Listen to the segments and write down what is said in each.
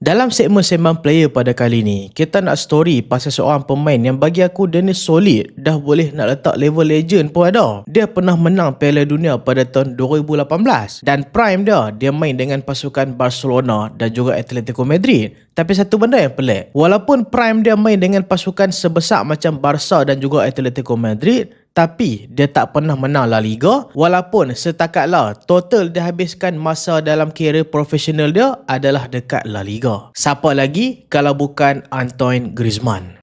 Dalam segmen Sembang Player pada kali ni, kita nak story pasal seorang pemain yang bagi aku dia ni solid, dah boleh nak letak level legend pun ada. Dia pernah menang Piala Dunia pada tahun 2018 dan prime dia main dengan pasukan Barcelona dan juga Atletico Madrid. Tapi satu benda yang pelik, walaupun prime dia main dengan pasukan sebesar macam Barca dan juga Atletico Madrid, tapi dia tak pernah menang La Liga, walaupun setakatlah total dia habiskan masa dalam karier profesional dia adalah dekat La Liga. Siapa lagi kalau bukan Antoine Griezmann.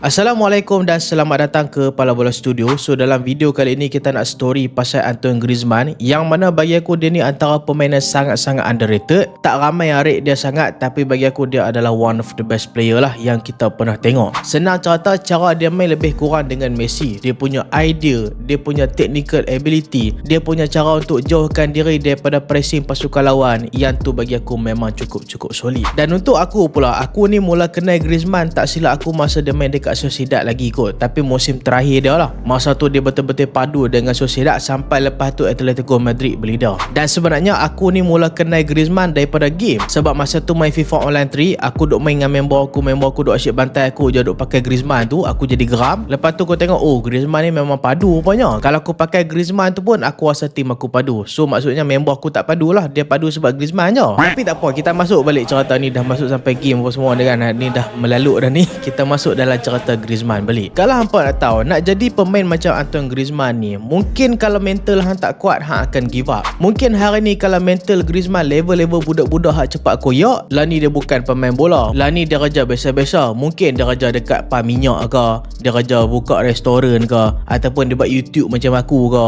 Assalamualaikum dan selamat datang ke Pala Bola Studio. So dalam video kali ini kita nak story pasal Antoine Griezmann, yang mana bagi aku dia ni antara pemain yang sangat-sangat underrated. Tak ramai yang rate dia sangat, tapi bagi aku dia adalah one of the best player lah yang kita pernah tengok. Senang cerita, cara dia main lebih kurang dengan Messi. Dia punya idea, dia punya technical ability, dia punya cara untuk jauhkan diri daripada pressing pasukan lawan, yang tu bagi aku memang cukup solid. Dan untuk aku pula, aku ni mula kenal Griezmann tak silap aku masa dia main dekat Sociedad lagi kot, tapi musim terakhir dia lah. Masa tu dia betul-betul padu dengan Sociedad sampai lepas tu Atletico Madrid beli dia. Dan sebenarnya aku ni mula kenal Griezmann daripada game, sebab masa tu main FIFA Online 3, aku duk main dengan member aku duk asyik bantai aku je duk pakai Griezmann tu, aku jadi geram. Lepas tu aku tengok, oh Griezmann ni memang padu rupanya. Kalau aku pakai Griezmann tu pun aku rasa tim aku padu. So maksudnya member aku tak padu lah, dia padu sebab Griezmann je. Tapi tak apa, kita masuk balik cerita ni, dah masuk sampai game apa semua dengan ni dah melaluk dah ni. Kita masuk dalam cerita Griezmann balik. Kalau hampa nak tahu, nak jadi pemain macam Antoine Griezmann ni, mungkin kalau mental hang tak kuat, hang akan give up. Mungkin hari ni kalau mental Griezmann level-level budak-budak hak cepat koyak, lah ni dia bukan pemain bola. Lah ni dia kerja biasa-biasa. Mungkin dia kerja dekat pam minyak ke, dia kerja buka restoran ke, ataupun dia buat YouTube macam aku ke.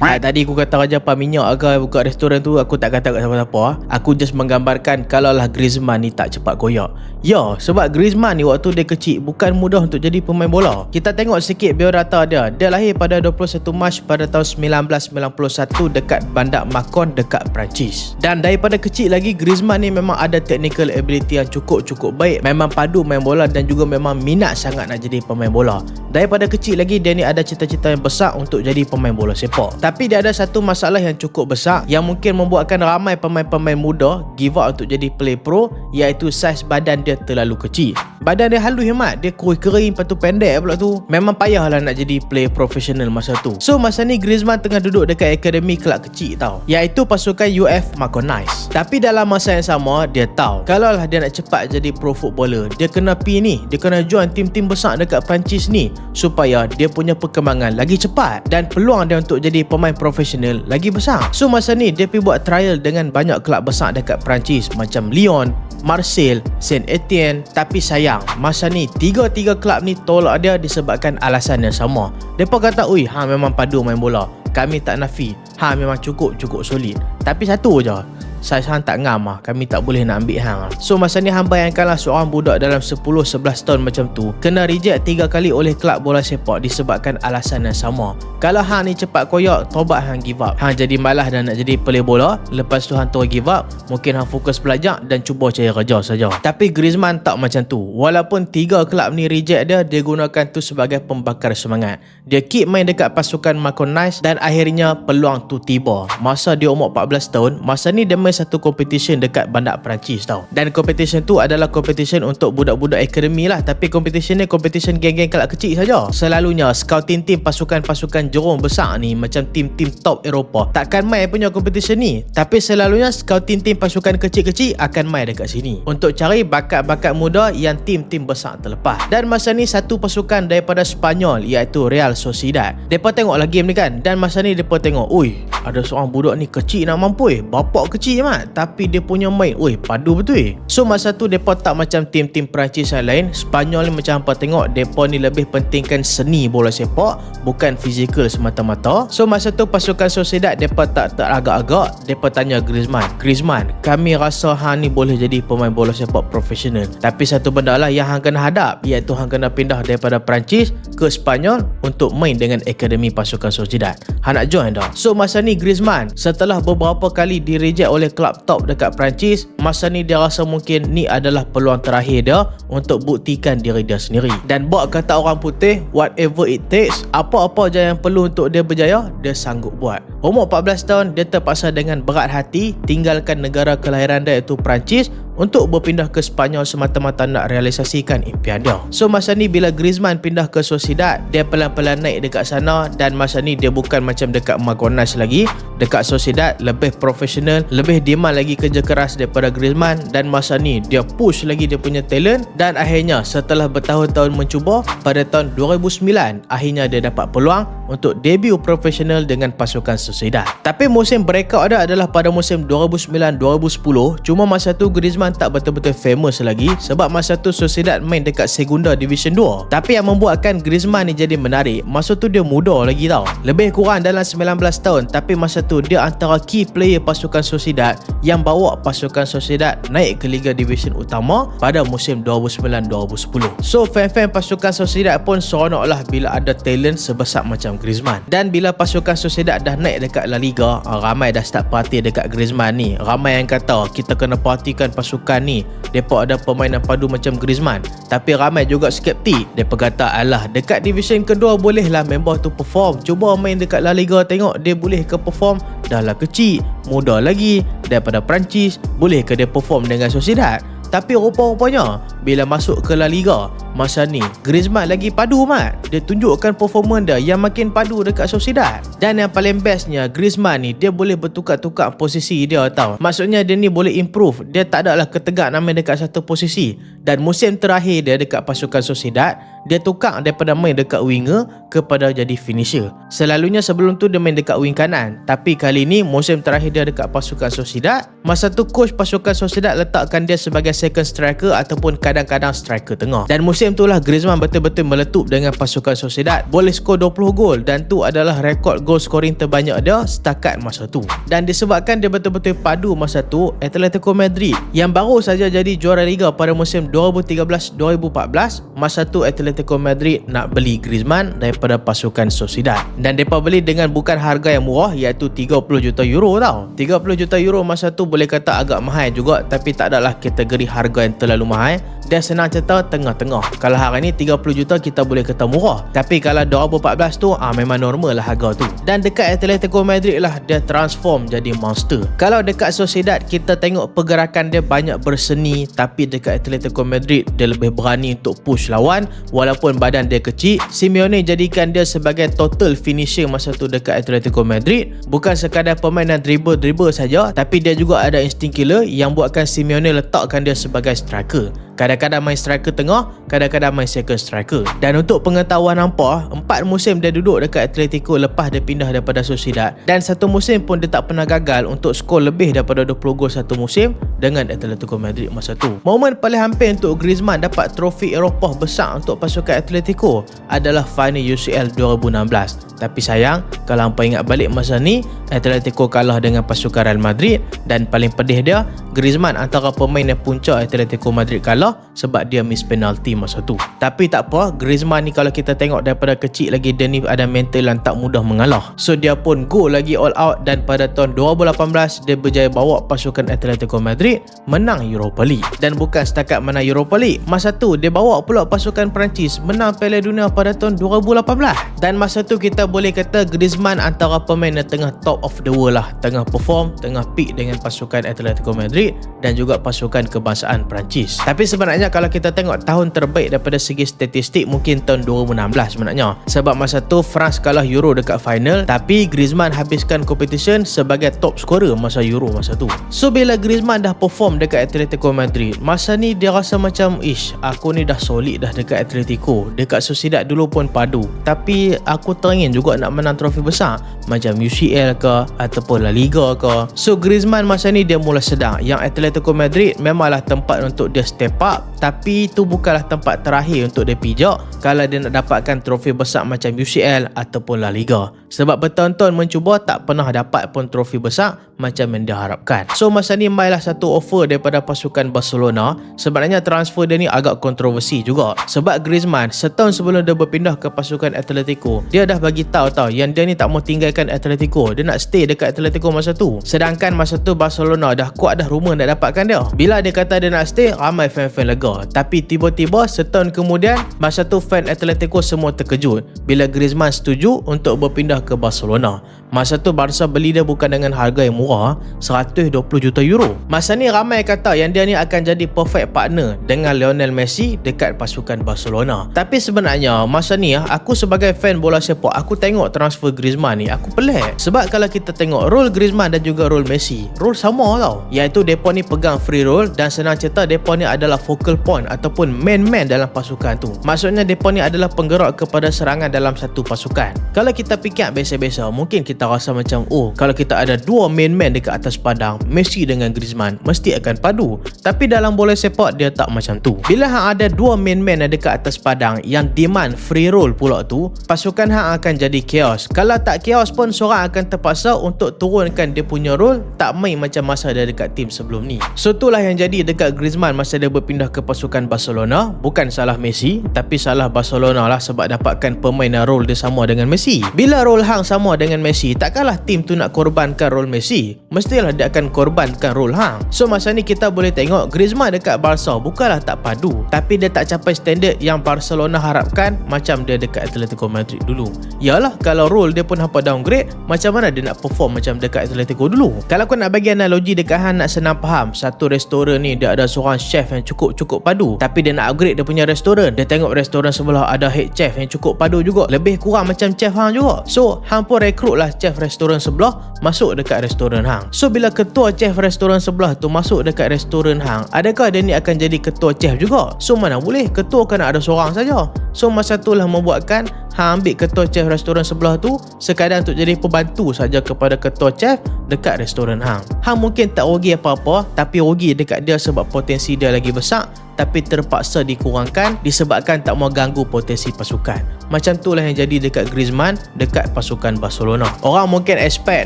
Tadi aku kata raja pam minyak ke buka restoran tu, aku tak kata kat siapa-siapa. Aku just menggambarkan kalaulah Griezmann ni tak cepat koyak. Ya, sebab Griezmann ni waktu dia kecil bukan mudah untuk jadi pemain bola. Kita tengok sikit biodata dia. Dia lahir pada 21 Mac pada tahun 1991 dekat bandar Macon dekat Perancis. Dan daripada kecil lagi Griezmann ni memang ada technical ability yang cukup baik. Memang padu main bola dan juga memang minat sangat nak jadi pemain bola. Daripada kecil lagi dia ni ada cita-cita yang besar untuk jadi pemain bola sepak. Tapi dia ada satu masalah yang cukup besar yang mungkin membuatkan ramai pemain-pemain muda give up untuk jadi play pro, iaitu saiz badan dia terlalu kecil. Badan dia halus hemat, dia kurus kering, lepas tu pendek pula tu. Memang payahlah nak jadi play profesional masa tu. So masa ni Griezmann tengah duduk dekat akademi kelab kecil tau, iaitu pasukan UF Macon Nice. Tapi dalam masa yang sama dia tahu kalaulah dia nak cepat jadi pro footballer, dia kena pi ni, dia kena join tim-tim besar dekat Perancis ni, supaya dia punya perkembangan lagi cepat dan peluang dia untuk jadi pemain profesional lagi besar. So masa ni dia pergi buat trial dengan banyak kelab besar dekat Perancis macam Lyon, Marseille, Saint Etienne. Tapi sayang, masa ni tiga-tiga kelab ni tolak dia disebabkan alasan yang sama. Mereka kata, ui, hang memang padu main bola, kami tak nafi, hang memang cukup solid. Tapi satu je, saiz hang tak ngam lah, kami tak boleh nak ambil hang. So masa ni hang bayangkanlah seorang budak dalam 10-11 tahun macam tu kena reject 3 kali oleh kelab bola sepak disebabkan alasan yang sama. Kalau hang ni cepat koyak, tobat hang give up. Hang jadi malas dan nak jadi player bola, lepas tu hang terus give up, mungkin hang fokus belajar dan cuba cari kerja saja. Tapi Griezmann tak macam tu. Walaupun 3 kelab ni reject dia, dia gunakan tu sebagai pembakar semangat. Dia keep main dekat pasukan Macon Nice dan akhirnya peluang tu tiba. Masa dia umur 14 tahun, masa ni dia main satu competition dekat bandar Perancis tau. Dan competition tu adalah competition untuk budak-budak akademi lah, tapi competition ni competition geng-geng kelab kecil saja. Selalunya scouting team pasukan-pasukan jerung besar ni macam tim-tim top Eropah takkan main punya competition ni, tapi selalunya scouting team pasukan kecil-kecil akan main dekat sini untuk cari bakat-bakat muda yang tim-tim besar terlepas. Dan masa ni satu pasukan daripada Spanyol iaitu Real Sociedad, mereka tengoklah game ni kan, dan masa ni mereka tengok, ui, ada seorang budak ni kecil nak mampu, bapak kecil mat, tapi dia punya main, ui, padu betul. So masa tu mereka tak macam tim-tim Perancis yang lain. Spanyol ni macam apa tengok, mereka ni lebih pentingkan seni bola sepak, bukan fizikal semata-mata. So masa tu pasukan Sociedad mereka tak agak-agak, mereka tanya Griezmann, kami rasa hang ni boleh jadi pemain bola sepak profesional, tapi satu benda lah yang hang kena hadap, iaitu hang kena pindah daripada Perancis ke Spanyol untuk main dengan akademi pasukan Sociedad. Nak join dah. So masa ni Griezmann setelah beberapa kali direject oleh klub top dekat Perancis, masa ni dia rasa mungkin ni adalah peluang terakhir dia untuk buktikan diri dia sendiri. Dan buat kata orang putih, whatever it takes, apa-apa je yang perlu untuk dia berjaya, dia sanggup buat. Umur 14 tahun, dia terpaksa dengan berat hati tinggalkan negara kelahiran dia iaitu Perancis untuk berpindah ke Spanyol semata-mata nak realisasikan impian dia. So masa ni bila Griezmann pindah ke Sociedad, dia pelan-pelan naik dekat sana dan masa ni dia bukan macam dekat Magonas lagi. Dekat Sociedad lebih profesional, lebih demand lagi kerja keras daripada Griezmann dan masa ni dia push lagi dia punya talent dan akhirnya setelah bertahun-tahun mencuba, pada tahun 2009 akhirnya dia dapat peluang untuk debut profesional dengan pasukan Sociedad. Tapi musim breakout dia adalah pada musim 2009-2010. Cuma masa tu Griezmann tak betul-betul famous lagi sebab masa tu Sociedad main dekat Segunda Division 2. Tapi yang membuatkan Griezmann ni jadi menarik, masa tu dia muda lagi tau. Lebih kurang dalam 19 tahun, tapi masa tu dia antara key player pasukan Sociedad yang bawa pasukan Sociedad naik ke Liga Division Utama pada musim 2009-2010. So fan-fan pasukan Sociedad pun seronoklah bila ada talent sebesar macam Griezmann. Dan bila pasukan Sociedad dah naik dekat La Liga, ramai dah start party dekat Griezmann ni. Ramai yang kata kita kena partikan pasukan ni, mereka ada pemain yang padu macam Griezmann. Tapi ramai juga skeptik. Mereka kata alah, dekat division kedua bolehlah member tu perform, cuba main dekat La Liga tengok dia boleh ke perform. Dah lah kecil, muda lagi daripada Perancis, boleh ke dia perform dengan Sociedad? Tapi rupa-rupanya bila masuk ke La Liga, masa ni Griezmann lagi padu mat. Dia tunjukkan performa dia yang makin padu dekat Sociedad. Dan yang paling bestnya, Griezmann ni dia boleh bertukar-tukar posisi dia tau. Maksudnya dia ni boleh improve. Dia tak adalah ketegak nak main dekat satu posisi. Dan musim terakhir dia dekat pasukan Sociedad, dia tukar daripada main dekat winger kepada jadi finisher. Selalunya sebelum tu dia main dekat wing kanan, tapi kali ni musim terakhir dia dekat pasukan Sociedad, masa tu coach pasukan Sociedad letakkan dia sebagai second striker ataupun kadang-kadang striker tengah. Dan musim tu lah Griezmann betul-betul meletup dengan pasukan Sociedad, boleh skor 20 gol dan tu adalah rekod gol scoring terbanyak dia setakat masa tu. Dan disebabkan dia betul-betul padu masa tu, Atletico Madrid yang baru saja jadi juara Liga pada musim 2013-2014, masa tu Atletico Madrid nak beli Griezmann daripada pasukan Sociedad. Dan mereka beli dengan bukan harga yang murah, iaitu 30 juta euro tau. 30 juta euro masa tu boleh kata agak mahal juga, tapi tak adalah kategori harga yang terlalu mahal. Dia senang cerita tengah-tengah. Kalau hari ni 30 juta kita boleh kata murah, tapi kalau 2014 tu memang normal lah harga tu. Dan dekat Atletico Madrid lah dia transform jadi monster. Kalau dekat Sociedad kita tengok pergerakan dia banyak berseni, tapi dekat Atletico Madrid dia lebih berani untuk push lawan walaupun badan dia kecil. Simeone jadikan dia sebagai total finisher masa tu dekat Atletico Madrid. Bukan sekadar pemain yang dribble saja, tapi dia juga ada insting killer yang buatkan Simeone letakkan dia sebagai striker. Kadang-kadang main striker tengah, kadang-kadang main second striker. Dan untuk pengetahuan hampa, 4 musim dia duduk dekat Atletico lepas dia pindah daripada Sociedad, dan satu musim pun dia tak pernah gagal untuk skor lebih daripada 20 gol satu musim dengan Atletico Madrid masa tu. Momen paling hampir untuk Griezmann dapat trofi Eropah besar untuk pasukan Atletico adalah final UCL 2016. Tapi sayang, kalau hampa ingat balik masa ni, Atletico kalah dengan pasukan Real Madrid, dan paling pedih dia, Griezmann antara pemain yang punca Atletico Madrid kalah sebab dia miss penalti masa tu. Tapi tak apa, Griezmann ni kalau kita tengok daripada kecil lagi, dia ni ada mental yang tak mudah mengalah. So dia pun go lagi all out, dan pada tahun 2018 dia berjaya bawa pasukan Atletico Madrid menang Europa League. Dan bukan setakat menang Europa League, masa tu dia bawa pula pasukan Perancis menang Piala Dunia pada tahun 2018. Dan masa tu kita boleh kata Griezmann antara pemain yang tengah top of the world lah, tengah perform, tengah peak dengan pasukan Atletico Madrid dan juga pasukan kebangsaan Perancis. Tapi sebenarnya kalau kita tengok tahun terbaik daripada segi statistik mungkin tahun 2016 sebenarnya, sebab masa tu France kalah Euro dekat final, tapi Griezmann habiskan competition sebagai top scorer masa Euro masa tu. So bila Griezmann dah perform dekat Atletico Madrid, masa ni dia rasa macam aku ni dah solid dah dekat Atletico, dekat Sociedad dulu pun padu, tapi aku teringin juga nak menang trofi besar macam UCL ke ataupun La Liga ke. So Griezmann masa ni dia mula sedar yang Atletico Madrid memanglah tempat untuk dia step up, tapi itu bukanlah tempat terakhir untuk dia pijak kalau dia nak dapatkan trofi besar macam UCL ataupun La Liga. Sebab bertahun-tahun mencuba tak pernah dapat pun trofi besar macam yang dia harapkan. So masa ni mailah satu offer daripada pasukan Barcelona. Sebenarnya transfer dia ni agak kontroversi juga, sebab Griezmann setahun sebelum dia berpindah ke pasukan Atletico, dia dah bagi tahu yang dia ni tak mau tinggalkan Atletico, dia nak stay dekat Atletico masa tu. Sedangkan masa tu Barcelona dah kuat dah rumor nak dapatkan dia. Bila dia kata dia nak stay, ramai fan-fan lega. Tapi tiba-tiba setahun kemudian, masa tu fan Atletico semua terkejut bila Griezmann setuju untuk berpindah ke Barcelona. Masa tu Barca beli dia bukan dengan harga yang murah, 120 juta euro. Masa ni ramai kata yang dia ni akan jadi perfect partner dengan Lionel Messi dekat pasukan Barcelona. Tapi sebenarnya masa ni aku sebagai fan bola sepak, aku tengok transfer Griezmann ni aku pelik. Sebab kalau kita tengok role Griezmann dan juga role Messi, role sama tau, iaitu depa ni pegang free role dan senang cerita depa ni adalah focal point ataupun main man dalam pasukan tu. Maksudnya depa ni adalah penggerak kepada serangan dalam satu pasukan. Kalau kita fikir biasa-biasa, mungkin kita rasa macam kalau kita ada dua main man dekat atas padang, Messi dengan Griezmann, mesti akan padu. Tapi dalam bola sepak dia tak macam tu. Bila hang ada dua main man dekat atas padang yang demand free roll pula tu, pasukan hang akan jadi chaos. Kalau tak chaos pun, seorang akan terpaksa untuk turunkan dia punya role, tak main macam masa dia dekat tim sebelum ni. So itulah yang jadi dekat Griezmann masa dia berpindah ke pasukan Barcelona. Bukan salah Messi, tapi salah Barcelona lah, sebab dapatkan pemain yang role dia sama dengan Messi. Bila role hang sama dengan Messi, takkanlah tim tu nak korbankan role Messi, mestilah dia akan korbankan role hang. So masa ni kita boleh tengok Griezmann dekat Barca bukanlah tak padu, tapi dia tak capai standard yang Barcelona harapkan macam dia dekat Atletico Madrid dulu. Yalah, kalau role dia pun hampa downgrade, macam mana dia nak perform macam dekat Atletico dulu? Kalau kau nak bagi analogi dekat hang nak senang faham, satu restoran ni dia ada seorang chef yang cukup padu, tapi dia nak upgrade dia punya restoran, dia tengok restoran sebelah ada head chef yang cukup padu juga, lebih kurang macam chef hang juga. So hang pun rekrut lah chef restoran sebelah masuk dekat restoran hang. So bila ketua chef restoran sebelah tu masuk dekat restoran hang, adakah dia ni akan jadi ketua chef juga? So mana boleh, ketua kan ada seorang saja. So masa tu lah membuatkan hang ambil ketua chef restoran sebelah tu sekadar untuk jadi pembantu saja kepada ketua chef dekat restoran hang. Hang mungkin tak rugi apa-apa, tapi rugi dekat dia sebab potensi dia lagi besar, tapi terpaksa dikurangkan disebabkan tak mau ganggu potensi pasukan. Macam tu lah yang jadi dekat Griezmann dekat pasukan Barcelona. Orang mungkin expect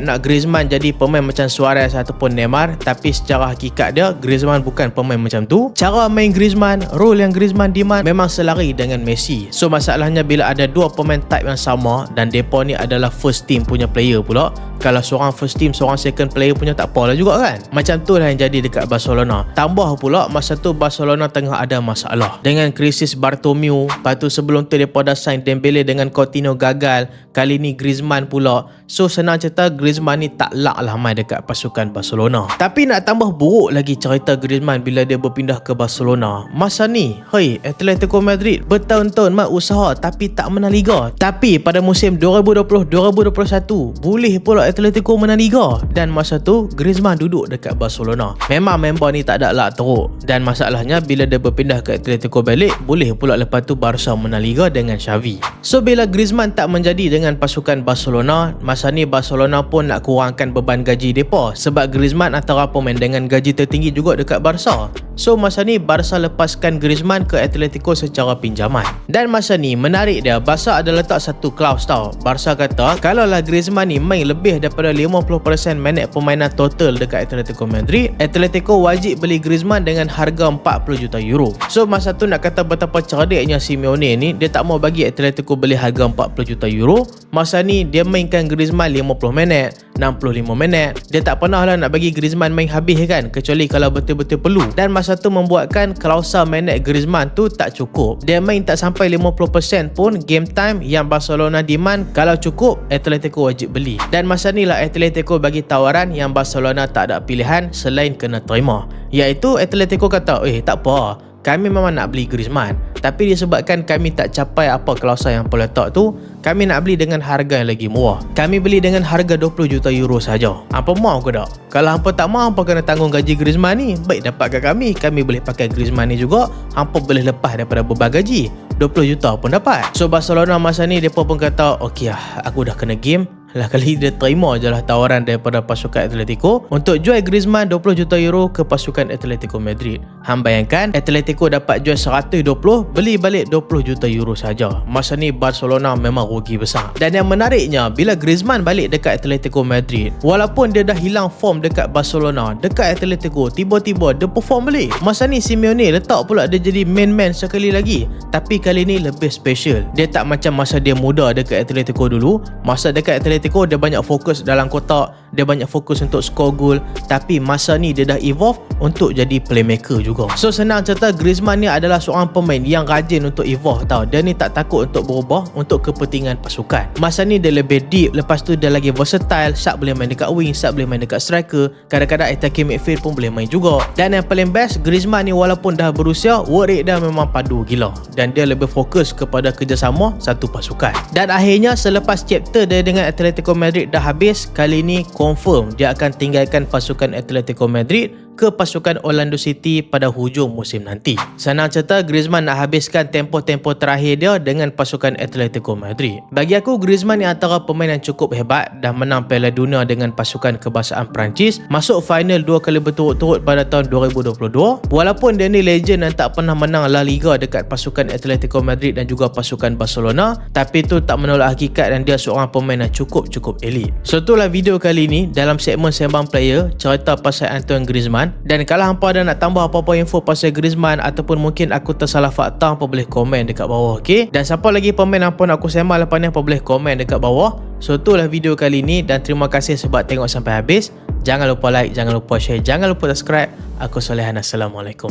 nak Griezmann jadi pemain macam Suarez ataupun Neymar, tapi secara hakikat dia, Griezmann bukan pemain macam tu. Cara main Griezmann, role yang Griezmann demand memang selari dengan Messi. So masalahnya bila ada dua pemain type yang sama dan depa ni adalah first team punya player pula, kalau seorang first team, seorang second player punya tak apalah juga kan. Macam tu lah yang jadi dekat Barcelona. Tambah pula masa tu Barcelona tengah ada masalah dengan krisis Bartomeu. Lepas tu sebelum tu depa dah sign Dembele dengan Coutinho gagal. Kali ni Griezmann pula. So senang cerita Griezmann ni tak lak lah main dekat pasukan Barcelona. Tapi nak tambah buruk lagi cerita Griezmann bila dia berpindah ke Barcelona. Masa ni, Atletico Madrid bertahun-tahun mak usaha tapi tak menang Liga. Tapi pada musim 2020-2021 boleh pula Atletico menang Liga. Dan masa tu Griezmann duduk dekat Barcelona. Memang member ni tak ada lak teruk. Dan masalahnya bila dia berpindah ke Atletico balik, boleh pula lepas tu Barca menang Liga dengan Xavi. So bila Griezmann tak menjadi dengan pasukan Barcelona, masa ni Barcelona pun nak kurangkan beban gaji depa sebab Griezmann antara pemain dengan gaji tertinggi juga dekat Barca. So masa ni Barca lepaskan Griezmann ke Atletico secara pinjaman. Dan masa ni menarik dia, Barca ada letak satu clause tau. Barca kata kalau lah Griezmann ni main lebih daripada 50% minit permainan total dekat Atletico Madrid, Atletico wajib beli Griezmann dengan harga 40 juta euro. So masa tu nak kata betapa cerdiknya Simeone ni, dia tak mau bagi Atletico beli harga 40 juta euro. Masa ni dia mainkan Griezmann 50 minit, 65 minit. Dia tak pernah lah nak bagi Griezmann main habis kan, kecuali kalau betul-betul perlu. Dan masa tu membuatkan klausa minit Griezmann tu tak cukup. Dia main tak sampai 50% pun game time yang Barcelona demand. Kalau cukup, Atletico wajib beli. Dan masa ni lah Atletico bagi tawaran yang Barcelona tak ada pilihan selain kena terima, iaitu Atletico kata, tak apa, kami memang nak beli Griezmann, tapi disebabkan kami tak capai apa klausa yang letak tu, kami nak beli dengan harga yang lagi murah. Kami beli dengan harga 20 juta euro saja. Hampa mau ke tak? Kalau hampa tak mau, hampa kena tanggung gaji Griezmann ni. Baik dapat kat kami boleh pakai Griezmann ni juga. Hampa boleh lepas daripada beban gaji. 20 juta pun dapat. So Barcelona masa ni depa pun kata, okey lah, aku dah kena game, Lah kali dia terima je lah tawaran daripada pasukan Atletico untuk jual Griezmann 20 juta euro ke pasukan Atletico Madrid. Hang bayangkan Atletico dapat jual 120, beli balik 20 juta euro saja. Masa ni Barcelona memang rugi besar. Dan yang menariknya, bila Griezmann balik dekat Atletico Madrid, walaupun dia dah hilang form dekat Barcelona, dekat Atletico tiba-tiba dia perform balik. Masa ni Simeone letak pula dia jadi main man sekali lagi. Tapi kali ni lebih special. Dia tak macam masa dia muda dekat Atletico dulu. Masa dekat Atletico dia banyak fokus dalam kotak, dia banyak fokus untuk score gol. Tapi masa ni dia dah evolve untuk jadi playmaker juga. So senang cerita, Griezmann ni adalah seorang pemain yang rajin untuk evolve tau. Dia ni tak takut untuk berubah untuk kepentingan pasukan. Masa ni dia lebih deep, lepas tu dia lagi versatile. Sat boleh main dekat wing, Sat boleh main dekat striker, kadang-kadang attacking midfield pun boleh main juga. Dan yang paling best, Griezmann ni walaupun dah berusia, work rate dia memang padu gila. Dan dia lebih fokus kepada kerjasama satu pasukan. Dan akhirnya selepas chapter dia dengan Atletico Madrid dah habis, kali ni confirm dia akan tinggalkan pasukan Atletico Madrid ke pasukan Orlando City pada hujung musim nanti. Senang cerita, Griezmann nak habiskan tempoh-tempoh terakhir dia dengan pasukan Atletico Madrid. Bagi aku, Griezmann ni antara pemain yang cukup hebat, dah menang Piala Dunia dengan pasukan kebangsaan Perancis, masuk final 2 kali berturut-turut pada tahun 2022. Walaupun dia ni legend dan tak pernah menang La Liga dekat pasukan Atletico Madrid dan juga pasukan Barcelona, tapi tu tak menolak hakikat dan dia seorang pemain yang cukup elit. So itulah video kali ni dalam segmen Sembang Player, cerita pasal Antoine Griezmann. Dan kalau hampa ada nak tambah apa-apa info pasal Griezmann ataupun mungkin aku tersalah fakta, hampa boleh komen dekat bawah, okey? Dan siapa lagi pemain hampa nak aku sembang lepas ni, hampa boleh komen dekat bawah. So itulah video kali ni dan terima kasih sebab tengok sampai habis. Jangan lupa like, jangan lupa share, jangan lupa subscribe. Aku Solehan, Assalamualaikum.